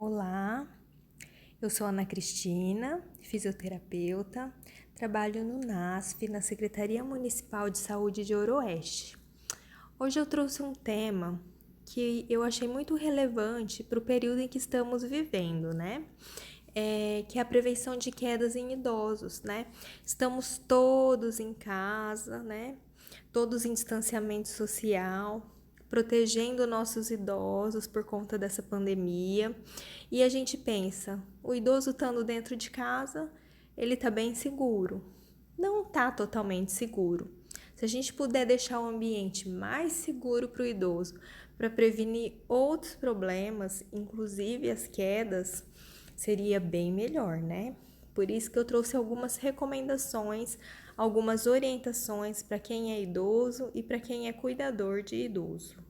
Olá, eu sou Ana Cristina, fisioterapeuta, trabalho no NASF, na Secretaria Municipal de Saúde de Ouroeste. Hoje eu trouxe um tema que eu achei muito relevante para o período em que estamos vivendo, né? Que é a prevenção de quedas em idosos, né? Estamos todos em casa, né? Todos em distanciamento social, protegendo nossos idosos por conta dessa pandemia. E a gente pensa, o idoso estando dentro de casa, ele está bem seguro. Não está totalmente seguro. Se a gente puder deixar o ambiente mais seguro para o idoso, para prevenir outros problemas, inclusive as quedas, seria bem melhor, né? Por isso que eu trouxe algumas recomendações, algumas orientações para quem é idoso e para quem é cuidador de idoso.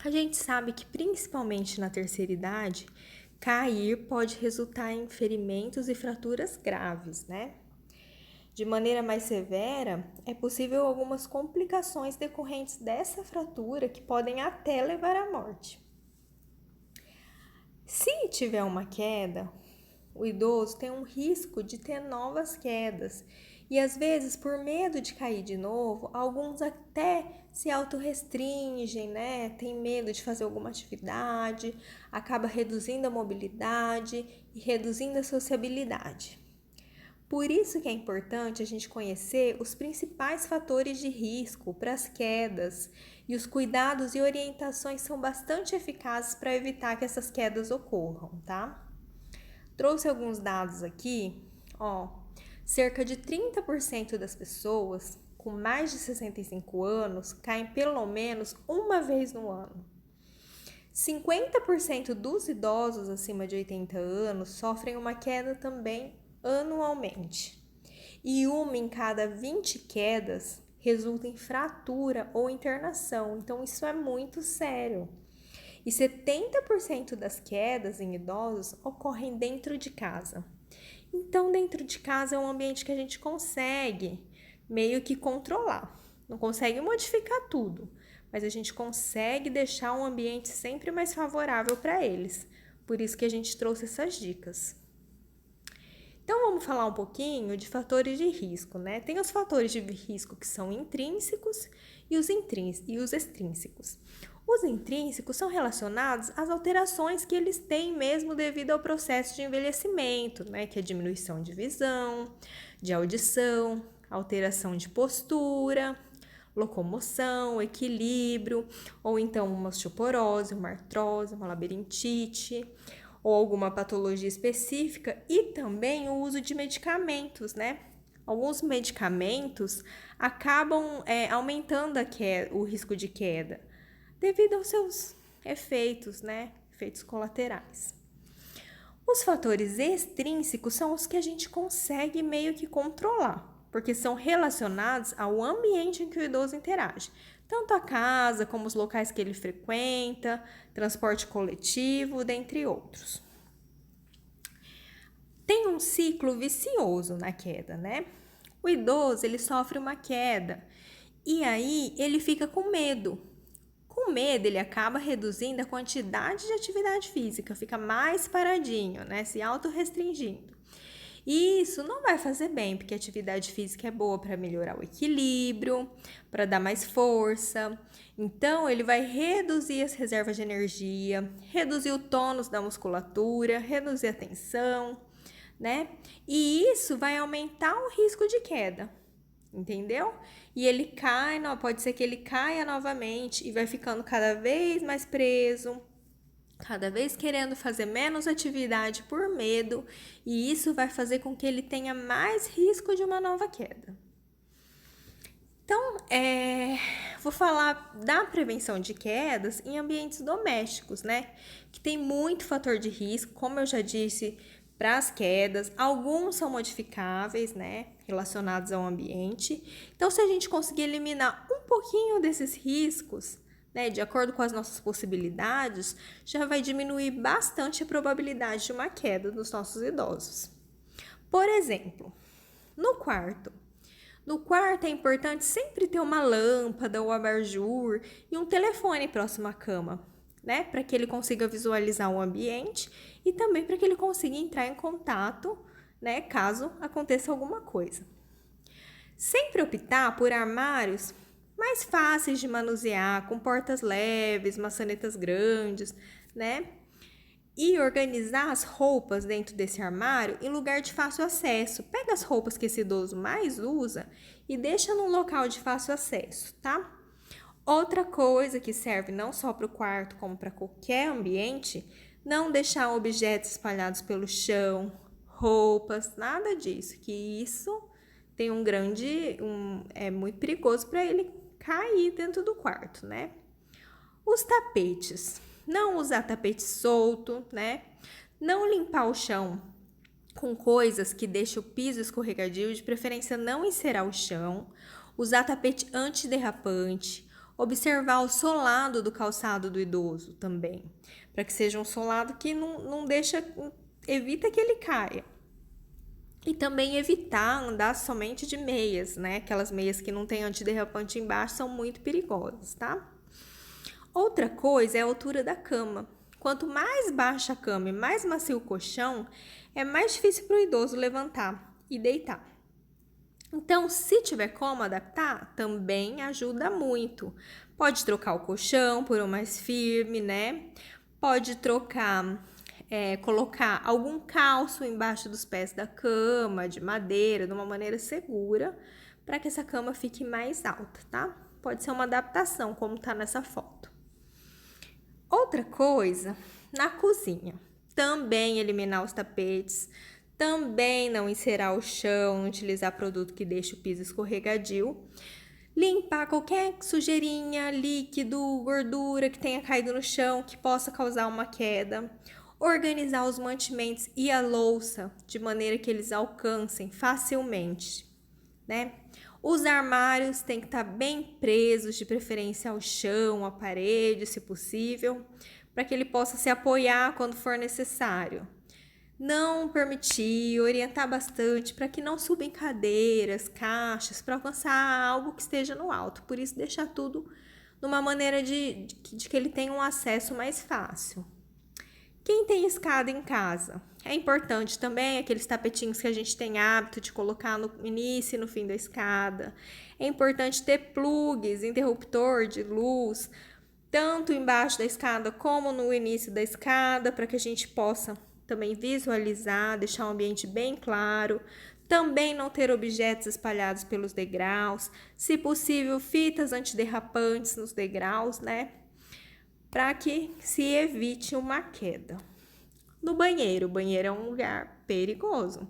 A gente sabe que, principalmente na terceira idade, cair pode resultar em ferimentos e fraturas graves, né? De maneira mais severa, é possível algumas complicações decorrentes dessa fratura que podem até levar à morte. Se tiver uma queda, o idoso tem um risco de ter novas quedas e às vezes, por medo de cair de novo, alguns até se autorrestringem, né? Tem medo de fazer alguma atividade, acaba reduzindo a mobilidade e reduzindo a sociabilidade. Por isso que é importante a gente conhecer os principais fatores de risco para as quedas e os cuidados e orientações são bastante eficazes para evitar que essas quedas ocorram, tá? Trouxe alguns dados aqui, cerca de 30% das pessoas com mais de 65 anos caem pelo menos uma vez no ano. 50% dos idosos acima de 80 anos sofrem uma queda também anualmente. E uma em cada 20 quedas resulta em fratura ou internação. Então, isso é muito sério. E 70% das quedas em idosos ocorrem dentro de casa. Então, dentro de casa é um ambiente que a gente consegue meio que controlar. Não consegue modificar tudo, mas a gente consegue deixar um ambiente sempre mais favorável para eles. Por isso que a gente trouxe essas dicas. Então, vamos falar um pouquinho de fatores de risco, né? Tem os fatores de risco que são intrínsecos e os extrínsecos. Os intrínsecos são relacionados às alterações que eles têm mesmo devido ao processo de envelhecimento, né? Que é diminuição de visão, de audição, alteração de postura, locomoção, equilíbrio, ou então uma osteoporose, uma artrose, uma labirintite, ou alguma patologia específica, e também o uso de medicamentos, né? Alguns medicamentos acabam aumentando o risco de queda, devido aos seus efeitos, né? Efeitos colaterais. Os fatores extrínsecos são os que a gente consegue meio que controlar, porque são relacionados ao ambiente em que o idoso interage, tanto a casa como os locais que ele frequenta, transporte coletivo, dentre outros. Tem um ciclo vicioso na queda, né? O idoso, ele sofre uma queda e aí ele fica com medo. Com medo, ele acaba reduzindo a quantidade de atividade física, fica mais paradinho, né? Se autorrestringindo. E isso não vai fazer bem, porque a atividade física é boa para melhorar o equilíbrio, para dar mais força. Então, ele vai reduzir as reservas de energia, reduzir o tônus da musculatura, reduzir a tensão, né? E isso vai aumentar o risco de queda, entendeu? E ele cai, não, pode ser que ele caia novamente e vai ficando cada vez mais preso, cada vez querendo fazer menos atividade por medo, e isso vai fazer com que ele tenha mais risco de uma nova queda. Então, vou falar da prevenção de quedas em ambientes domésticos, né? Que tem muito fator de risco, como eu já disse, para as quedas. Alguns são modificáveis, né? Relacionados ao ambiente. Então, se a gente conseguir eliminar um pouquinho desses riscos, né, de acordo com as nossas possibilidades, já vai diminuir bastante a probabilidade de uma queda dos nossos idosos. Por exemplo, no quarto. No quarto é importante sempre ter uma lâmpada ou abajur e um telefone próximo à cama. né? Para que ele consiga visualizar o ambiente e também para que ele consiga entrar em contato, né? Caso aconteça alguma coisa. Sempre optar por armários mais fáceis de manusear, com portas leves, maçanetas grandes, né? E organizar as roupas dentro desse armário em lugar de fácil acesso. Pega as roupas que esse idoso mais usa e deixa num local de fácil acesso, tá? Outra coisa que serve não só para o quarto, como para qualquer ambiente, não deixar objetos espalhados pelo chão, roupas, nada disso, que isso tem é muito perigoso para ele cair dentro do quarto, né? Os tapetes, não usar tapete solto, né? Não limpar o chão com coisas que deixam o piso escorregadio, de preferência não encerar o chão, usar tapete antiderrapante, observar o solado do calçado do idoso também, para que seja um solado que não deixa, evita que ele caia. E também evitar andar somente de meias, né? Aquelas meias que não tem antiderrapante embaixo são muito perigosas, tá? Outra coisa é a altura da cama. Quanto mais baixa a cama e mais macio o colchão, é mais difícil para o idoso levantar e deitar. Então, se tiver como adaptar, também ajuda muito. Pode trocar o colchão por um mais firme, né? Pode colocar algum calço embaixo dos pés da cama, de madeira, de uma maneira segura, para que essa cama fique mais alta, tá? Pode ser uma adaptação, como tá nessa foto. Outra coisa, na cozinha, também eliminar os tapetes, também não encerar o chão, não utilizar produto que deixe o piso escorregadio, limpar qualquer sujeirinha, líquido, gordura que tenha caído no chão que possa causar uma queda, organizar os mantimentos e a louça de maneira que eles alcancem facilmente, né? Os armários têm que estar bem presos, de preferência ao chão, à parede, se possível, para que ele possa se apoiar quando for necessário. Não permitir, orientar bastante para que não suba em cadeiras, caixas, para alcançar algo que esteja no alto. Por isso, deixar tudo numa maneira de que ele tenha um acesso mais fácil. Quem tem escada em casa? É importante também aqueles tapetinhos que a gente tem hábito de colocar no início e no fim da escada. É importante ter plugs, interruptor de luz, tanto embaixo da escada como no início da escada, para que a gente possa também visualizar, deixar o ambiente bem claro. Também não ter objetos espalhados pelos degraus. Se possível, fitas antiderrapantes nos degraus, né? Para que se evite uma queda. No banheiro, o banheiro é um lugar perigoso.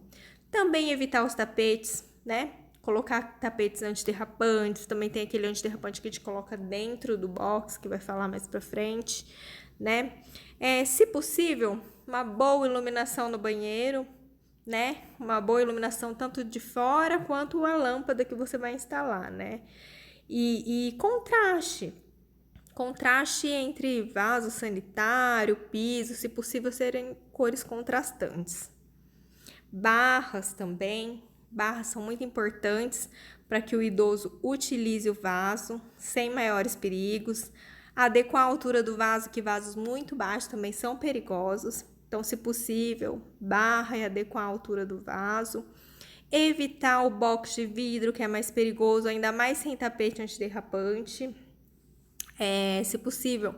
Também evitar os tapetes, né? Colocar tapetes antiderrapantes, também tem aquele antiderrapante que a gente coloca dentro do box, que vai falar mais pra frente, né? Se possível, uma boa iluminação no banheiro, né? Uma boa iluminação tanto de fora quanto a lâmpada que você vai instalar, né? E contraste entre vaso sanitário, piso, se possível serem cores contrastantes. Barras também, barras são muito importantes para que o idoso utilize o vaso sem maiores perigos. Adequar a altura do vaso, que vasos muito baixos também são perigosos. Então, se possível, barra e adequar a altura do vaso. Evitar o box de vidro, que é mais perigoso, ainda mais sem tapete antiderrapante. Se possível,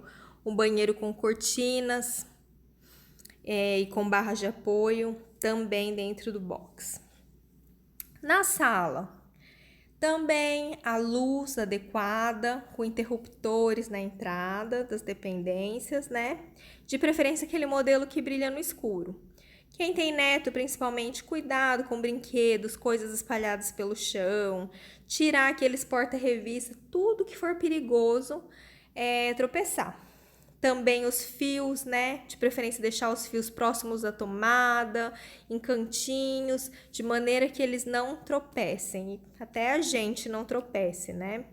um banheiro com cortinas e com barras de apoio também dentro do box. Na sala, também a luz adequada, com interruptores na entrada das dependências, né? De preferência aquele modelo que brilha no escuro. Quem tem neto, principalmente, cuidado com brinquedos, coisas espalhadas pelo chão, tirar aqueles porta-revista, tudo que for perigoso tropeçar. Também os fios, né? De preferência deixar os fios próximos da tomada, em cantinhos, de maneira que eles não tropecem, e até a gente não tropece, né?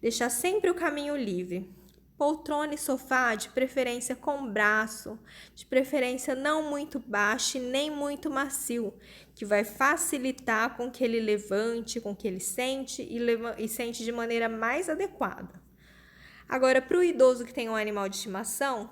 Deixar sempre o caminho livre. Poltrona e sofá, de preferência com braço, de preferência não muito baixo e nem muito macio, que vai facilitar com que ele levante, com que ele sente e sente de maneira mais adequada. Agora, para o idoso que tem um animal de estimação,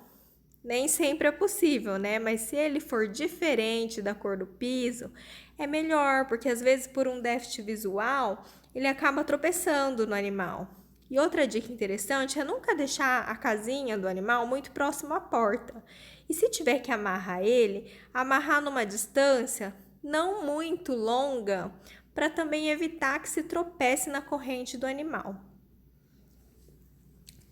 nem sempre é possível, né? Mas se ele for diferente da cor do piso, é melhor, porque às vezes por um déficit visual, ele acaba tropeçando no animal. E outra dica interessante é nunca deixar a casinha do animal muito próximo à porta. E se tiver que amarrar ele, amarrar numa distância não muito longa, para também evitar que se tropece na corrente do animal.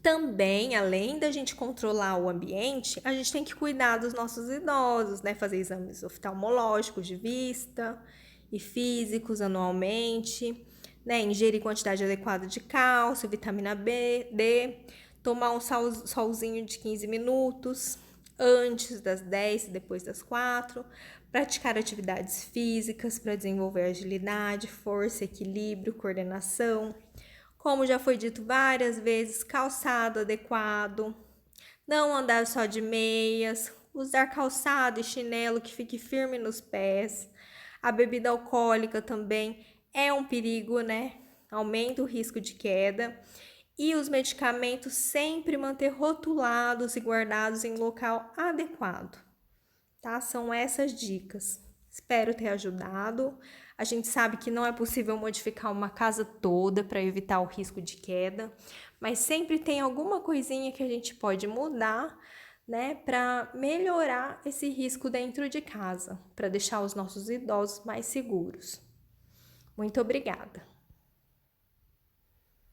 Também, além da gente controlar o ambiente, a gente tem que cuidar dos nossos idosos, né? Fazer exames oftalmológicos de vista e físicos anualmente, né? Ingerir quantidade adequada de cálcio, vitamina B, D, tomar um solzinho de 15 minutos antes das 10 e depois das 4, praticar atividades físicas para desenvolver agilidade, força, equilíbrio, coordenação. Como já foi dito várias vezes, calçado adequado, não andar só de meias, usar calçado e chinelo que fique firme nos pés. A bebida alcoólica também é um perigo, né? Aumenta o risco de queda. E os medicamentos sempre manter rotulados e guardados em local adequado, tá? São essas dicas. Espero ter ajudado. A gente sabe que não é possível modificar uma casa toda para evitar o risco de queda, mas sempre tem alguma coisinha que a gente pode mudar, né, para melhorar esse risco dentro de casa, para deixar os nossos idosos mais seguros. Muito obrigada.